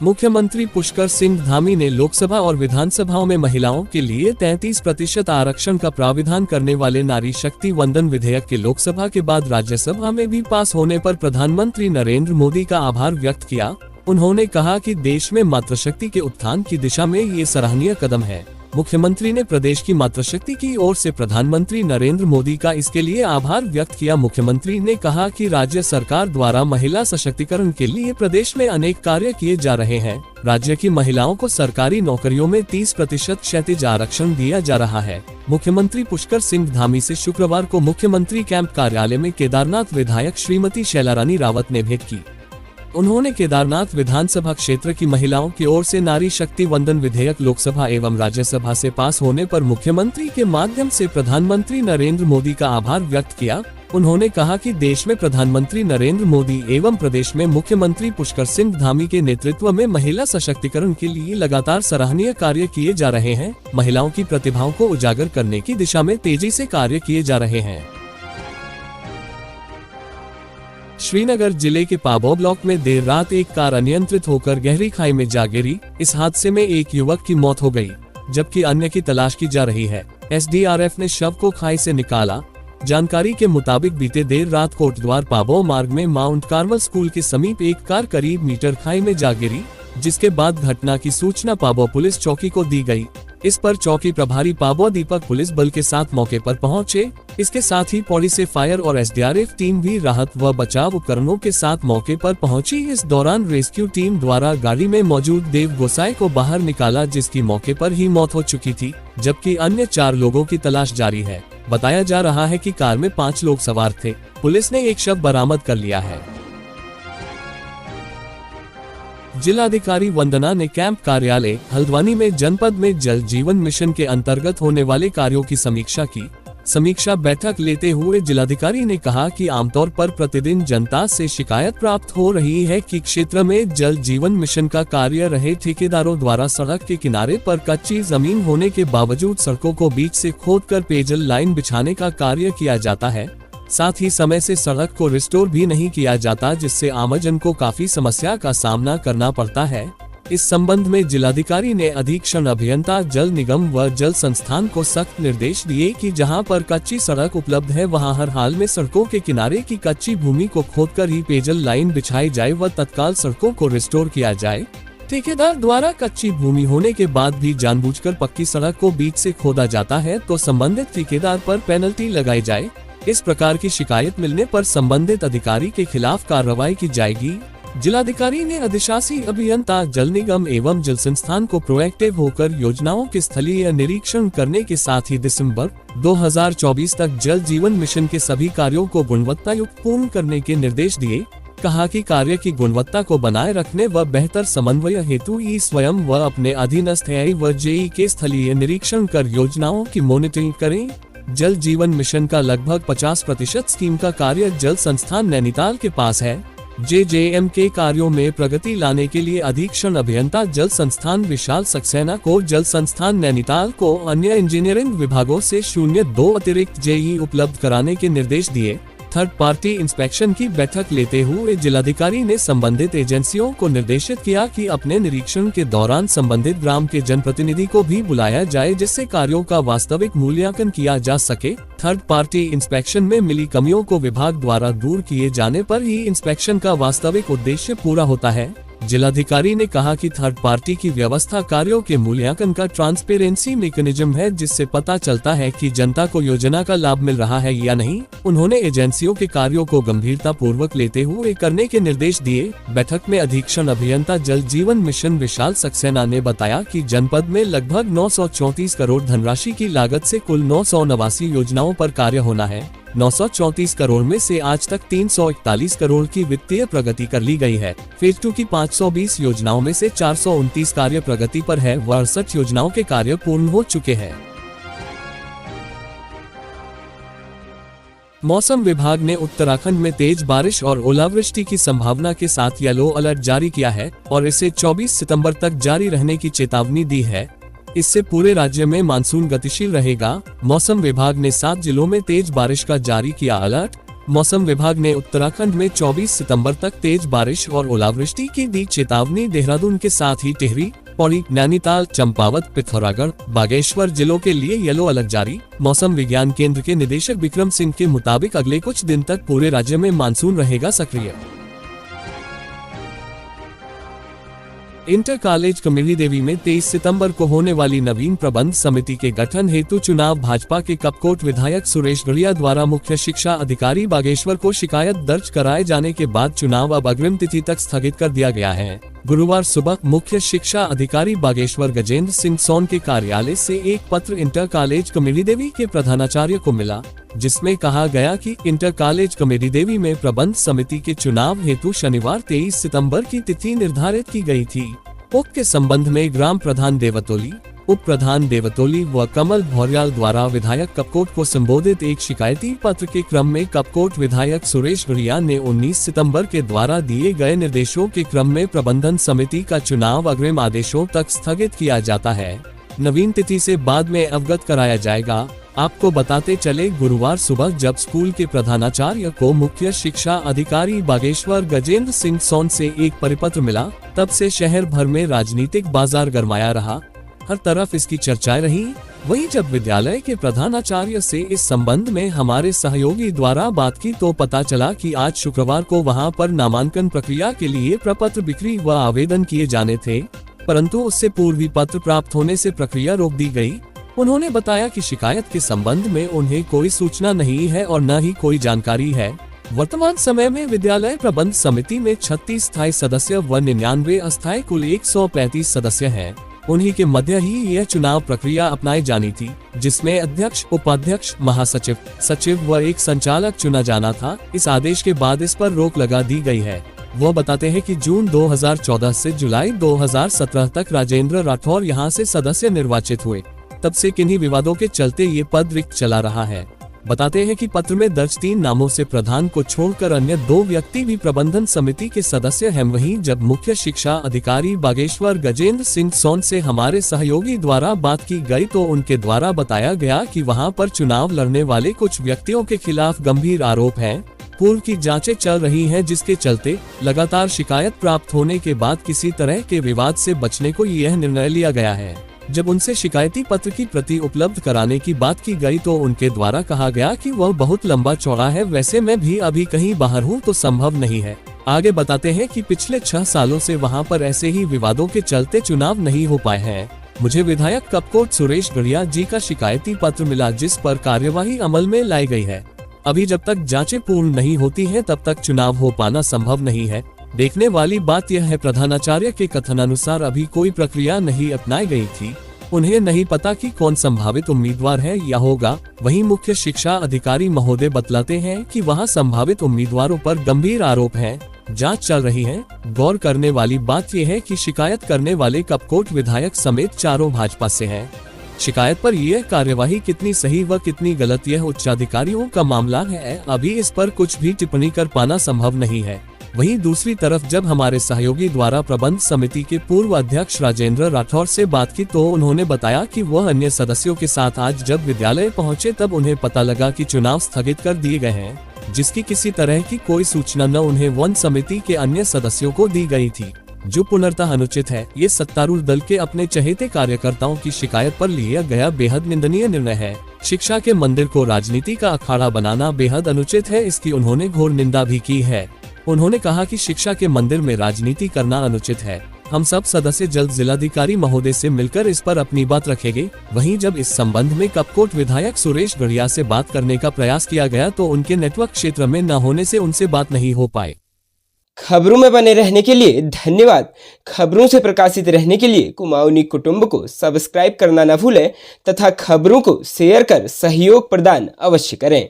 मुख्यमंत्री पुष्कर सिंह धामी ने लोकसभा और विधानसभाओं में महिलाओं के लिए 33% आरक्षण का प्राविधान करने वाले नारी शक्ति वंदन विधेयक के लोकसभा के बाद राज्यसभा में भी पास होने पर प्रधानमंत्री नरेंद्र मोदी का आभार व्यक्त किया। उन्होंने कहा कि देश में मातृशक्ति के उत्थान की दिशा में ये सराहनीय कदम है। मुख्यमंत्री ने प्रदेश की मातृशक्ति की ओर से प्रधानमंत्री नरेंद्र मोदी का इसके लिए आभार व्यक्त किया। मुख्यमंत्री ने कहा कि राज्य सरकार द्वारा महिला सशक्तिकरण के लिए प्रदेश में अनेक कार्य किए जा रहे हैं। राज्य की महिलाओं को सरकारी नौकरियों में 30% क्षैतिज आरक्षण दिया जा रहा है। मुख्यमंत्री पुष्कर सिंह धामी से शुक्रवार को मुख्यमंत्री कैंप कार्यालय में केदारनाथ विधायक श्रीमती शैलारानी रावत ने भेंट की। उन्होंने केदारनाथ विधानसभा क्षेत्र की महिलाओं की ओर से नारी शक्ति वंदन विधेयक लोकसभा एवं राज्यसभा से पास होने पर मुख्यमंत्री के माध्यम से प्रधानमंत्री नरेंद्र मोदी का आभार व्यक्त किया। उन्होंने कहा कि देश में प्रधानमंत्री नरेंद्र मोदी एवं प्रदेश में मुख्यमंत्री पुष्कर सिंह धामी के नेतृत्व में महिला सशक्तिकरण के लिए लगातार सराहनीय कार्य किए जा रहे हैं। महिलाओं की प्रतिभाओं को उजागर करने की दिशा में तेजी से कार्य किए जा रहे हैं। श्रीनगर जिले के पाबौ ब्लॉक में देर रात एक कार अनियंत्रित होकर गहरी खाई में जा गिरी। इस हादसे में एक युवक की मौत हो गई, जबकि अन्य की तलाश की जा रही है। एसडीआरएफ ने शव को खाई से निकाला। जानकारी के मुताबिक बीते देर रात कोटद्वार पाबौ मार्ग में माउंट कार्मल स्कूल के समीप एक कार करीब मीटर खाई में जा गिरी, जिसके बाद घटना की सूचना पाबौ पुलिस चौकी को दी गई। इस पर चौकी प्रभारी पाबौ दीपक पुलिस बल के साथ मौके पर पहुंचे। इसके साथ ही पौड़ी से फायर और एसडीआरएफ टीम भी राहत व बचाव उपकरणों के साथ मौके पर पहुंची। इस दौरान रेस्क्यू टीम द्वारा गाड़ी में मौजूद देव गोसाई को बाहर निकाला, जिसकी मौके पर ही मौत हो चुकी थी, जबकि अन्य 4 लोगों की तलाश जारी है। बताया जा रहा है कि कार में 5 लोग सवार थे। पुलिस ने एक शव बरामद कर लिया है। जिलाधिकारी वंदना ने कैंप कार्यालय हल्द्वानी में जनपद में जल जीवन मिशन के अंतर्गत होने वाले कार्यों की समीक्षा की। समीक्षा बैठक लेते हुए जिलाधिकारी ने कहा कि आमतौर पर प्रतिदिन जनता से शिकायत प्राप्त हो रही है कि क्षेत्र में जल जीवन मिशन का कार्य रहे ठेकेदारों द्वारा सड़क के किनारे पर कच्ची जमीन होने के बावजूद सड़कों को बीच से खोदकर पेयजल लाइन बिछाने का कार्य किया जाता है। साथ ही समय से सड़क को रिस्टोर भी नहीं किया जाता, जिससे आमजन को काफी समस्या का सामना करना पड़ता है। इस संबंध में जिलाधिकारी ने अधीक्षण अभियंता जल निगम व जल संस्थान को सख्त निर्देश दिए कि जहां पर कच्ची सड़क उपलब्ध है वहां हर हाल में सड़कों के किनारे की कच्ची भूमि को खोदकर ही पेयजल लाइन बिछाई जाए व तत्काल सड़कों को रिस्टोर किया जाए। ठेकेदार द्वारा कच्ची भूमि होने के बाद भी जानबूझकर पक्की सड़क को बीच से खोदा जाता है तो संबंधित ठेकेदार पर पेनल्टी लगाई जाए। इस प्रकार की शिकायत मिलने पर संबंधित अधिकारी के खिलाफ कार्रवाई की जाएगी। जिलाधिकारी ने अधिशासी अभियंता जल निगम एवं जल संस्थान को प्रोएक्टिव होकर योजनाओं के स्थलीय निरीक्षण करने के साथ ही दिसंबर 2024 तक जल जीवन मिशन के सभी कार्यों को गुणवत्ता युक्त पूर्ण करने के निर्देश दिए। कहा कि कार्य की गुणवत्ता को बनाए रखने व बेहतर समन्वय हेतु ई स्वयं व अपने अधीनस्थ एआई व जेई के स्थलीय निरीक्षण कर योजनाओं की मॉनिटरिंग करें। जल जीवन मिशन का लगभग 50% स्कीम का कार्य जल संस्थान नैनीताल के पास है। जेजेएम के कार्यों में प्रगति लाने के लिए अधीक्षण अभियंता जल संस्थान विशाल सक्सेना को जल संस्थान नैनीताल को अन्य इंजीनियरिंग विभागों से 02 अतिरिक्त जेई उपलब्ध कराने के निर्देश दिए। थर्ड पार्टी इंस्पेक्शन की बैठक लेते हुए जिलाधिकारी ने संबंधित एजेंसियों को निर्देशित किया कि अपने निरीक्षण के दौरान संबंधित ग्राम के जनप्रतिनिधि को भी बुलाया जाए, जिससे कार्यों का वास्तविक मूल्यांकन किया जा सके। थर्ड पार्टी इंस्पेक्शन में मिली कमियों को विभाग द्वारा दूर किए जाने पर ही इंस्पेक्शन का वास्तविक उद्देश्य पूरा होता है। जिलाधिकारी ने कहा कि थर्ड पार्टी की व्यवस्था कार्यों के मूल्यांकन का ट्रांसपेरेंसी मैकेनिज्म है, जिससे पता चलता है कि जनता को योजना का लाभ मिल रहा है या नहीं। उन्होंने एजेंसियों के कार्यों को गंभीरता पूर्वक लेते हुए करने के निर्देश दिए। बैठक में अधीक्षण अभियंता जल जीवन मिशन विशाल सक्सेना ने बताया कि जनपद में लगभग 934 करोड़ धनराशि की लागत से कुल 989 योजनाओं पर कार्य होना है। 934 करोड़ में से आज तक 341 करोड़ की वित्तीय प्रगति कर ली गई है। फेज 2 की 520 योजनाओं में से 429 कार्य प्रगति पर है व 68 योजनाओं के कार्य पूर्ण हो चुके हैं। मौसम विभाग ने उत्तराखंड में तेज बारिश और ओलावृष्टि की संभावना के साथ येलो अलर्ट जारी किया है और इसे 24 सितंबर तक जारी रहने की चेतावनी दी है। इससे पूरे राज्य में मानसून गतिशील रहेगा। मौसम विभाग ने 7 जिलों में तेज बारिश का जारी किया अलर्ट। मौसम विभाग ने उत्तराखंड में 24 सितंबर तक तेज बारिश और ओलावृष्टि की दी चेतावनी। देहरादून के साथ ही टिहरी, पौड़ी, नैनीताल, चंपावत, पिथौरागढ़, बागेश्वर जिलों के लिए येलो अलर्ट जारी। मौसम विज्ञान केंद्र के निदेशक विक्रम सिंह के मुताबिक अगले कुछ दिन तक पूरे राज्य में मानसून रहेगा सक्रिय। इंटर कॉलेज कमेरी देवी में 23 सितंबर को होने वाली नवीन प्रबंध समिति के गठन हेतु चुनाव। भाजपा के कपकोट विधायक सुरेश गढ़िया द्वारा मुख्य शिक्षा अधिकारी बागेश्वर को शिकायत दर्ज कराए जाने के बाद चुनाव अब अग्रिम तिथि तक स्थगित कर दिया गया है। गुरुवार सुबह मुख्य शिक्षा अधिकारी बागेश्वर गजेंद्र सिंह सोन के कार्यालय से एक पत्र इंटर कॉलेज कमेरी देवी के प्रधानाचार्य को मिला, जिसमें कहा गया कि इंटर कॉलेज कमेरी देवी में प्रबंध समिति के चुनाव हेतु शनिवार 23 सितंबर की तिथि निर्धारित की गई थी। उक्त के संबंध में ग्राम प्रधान देवतोली, उप प्रधान देवतोली व कमल भौर्याल द्वारा विधायक कपकोट को संबोधित एक शिकायती पत्र के क्रम में कपकोट विधायक सुरेश गढ़िया ने 19 सितंबर के द्वारा दिए गए निर्देशों के क्रम में प्रबंधन समिति का चुनाव अग्रिम आदेशों तक स्थगित किया जाता है। नवीन तिथि से बाद में अवगत कराया जाएगा। आपको बताते चले, गुरुवार सुबह जब स्कूल के प्रधानाचार्य को मुख्य शिक्षा अधिकारी बागेश्वर गजेंद्र सिंह सोन से एक परिपत्र मिला, तब से शहर भर में राजनीतिक बाजार गरमाया रहा। हर तरफ इसकी चर्चाएं रही। वहीं जब विद्यालय के प्रधानाचार्य से इस संबंध में हमारे सहयोगी द्वारा बात की तो पता चला कि आज शुक्रवार को वहां पर नामांकन प्रक्रिया के लिए प्रपत्र बिक्री व आवेदन किए जाने थे, परंतु उससे पूर्व ही पत्र प्राप्त होने से प्रक्रिया रोक दी गई। उन्होंने बताया कि शिकायत के संबंध में उन्हें कोई सूचना नहीं है और न ही कोई जानकारी है। वर्तमान समय में विद्यालय प्रबंध समिति में 36 स्थायी सदस्य व 99 अस्थायी कुल 135 सदस्य हैं। उन्हीं के मध्य ही यह चुनाव प्रक्रिया अपनाई जानी थी, जिसमें अध्यक्ष, उपाध्यक्ष, महासचिव, सचिव व एक संचालक चुना जाना था। इस आदेश के बाद इस पर रोक लगा दी गई है। वो बताते हैं कि जून 2014 से जुलाई 2017 तक राजेंद्र राठौर यहां से सदस्य निर्वाचित हुए। तब से किन्हीं विवादों के चलते ये पद रिक्त चला रहा है। बताते हैं कि पत्र में दर्ज 3 नामों से प्रधान को छोड़कर अन्य 2 व्यक्ति भी प्रबंधन समिति के सदस्य हैं। वहीं जब मुख्य शिक्षा अधिकारी बागेश्वर गजेंद्र सिंह सोन से हमारे सहयोगी द्वारा बात की गई तो उनके द्वारा बताया गया कि वहां पर चुनाव लड़ने वाले कुछ व्यक्तियों के खिलाफ गंभीर आरोप हैं। पूर्व की जांचें चल रही हैं, जिसके चलते लगातार शिकायत प्राप्त होने के बाद किसी तरह के विवाद से बचने को यह निर्णय लिया गया है। जब उनसे शिकायती पत्र की प्रति उपलब्ध कराने की बात की गई तो उनके द्वारा कहा गया कि वह बहुत लंबा चौड़ा है, वैसे मैं भी अभी कहीं बाहर हूँ तो संभव नहीं है। आगे बताते हैं कि पिछले 6 सालों से वहां पर ऐसे ही विवादों के चलते चुनाव नहीं हो पाए हैं। मुझे विधायक कपकोट सुरेश गढ़िया जी का शिकायती पत्र मिला, जिस पर कार्यवाही अमल में लाई गई है। अभी जब तक जांचें पूर्ण नहीं होती हैं, तब तक चुनाव हो पाना संभव नहीं है। देखने वाली बात यह है, प्रधानाचार्य के कथनानुसार अभी कोई प्रक्रिया नहीं अपनाई गई थी। उन्हें नहीं पता कि कौन संभावित उम्मीदवार है या होगा। वहीं मुख्य शिक्षा अधिकारी महोदय बतलाते हैं कि वहां संभावित उम्मीदवारों पर गंभीर आरोप हैं। जांच चल रही है। गौर करने वाली बात यह है कि शिकायत करने वाले कपकोट विधायक समेत 4 भाजपा से हैं। शिकायत पर यह कार्यवाही कितनी सही व कितनी गलत, यह उच्चाधिकारियों का मामला है। अभी इस पर कुछ भी टिप्पणी कर पाना संभव नहीं है। वहीं दूसरी तरफ जब हमारे सहयोगी द्वारा प्रबंध समिति के पूर्व अध्यक्ष राजेंद्र राठौर से बात की तो उन्होंने बताया कि वह अन्य सदस्यों के साथ आज जब विद्यालय पहुंचे तब उन्हें पता लगा कि चुनाव स्थगित कर दिए गए हैं, जिसकी किसी तरह की कोई सूचना न उन्हें वन समिति के अन्य सदस्यों को दी गई थी, जो पूर्णतः अनुचित है। ये सत्तारूढ़ दल के अपने चहेते कार्यकर्ताओं की शिकायत पर लिया गया बेहद निंदनीय निर्णय है। शिक्षा के मंदिर को राजनीति का अखाड़ा बनाना बेहद अनुचित है, इसकी उन्होंने घोर निंदा भी की है। उन्होंने कहा कि शिक्षा के मंदिर में राजनीति करना अनुचित है। हम सब सदस्य जल्द जिलाधिकारी महोदय से मिलकर इस पर अपनी बात रखेंगे। वहीं जब इस संबंध में कपकोट विधायक सुरेश गढ़िया से बात करने का प्रयास किया गया तो उनके नेटवर्क क्षेत्र में न होने से उनसे बात नहीं हो पाई। खबरों में बने रहने के लिए धन्यवाद। खबरों से प्रकाशित रहने के लिए कुमाऊनी कुटुंब को सब्सक्राइब करना न भूलें तथा खबरों को शेयर कर सहयोग प्रदान अवश्य करें।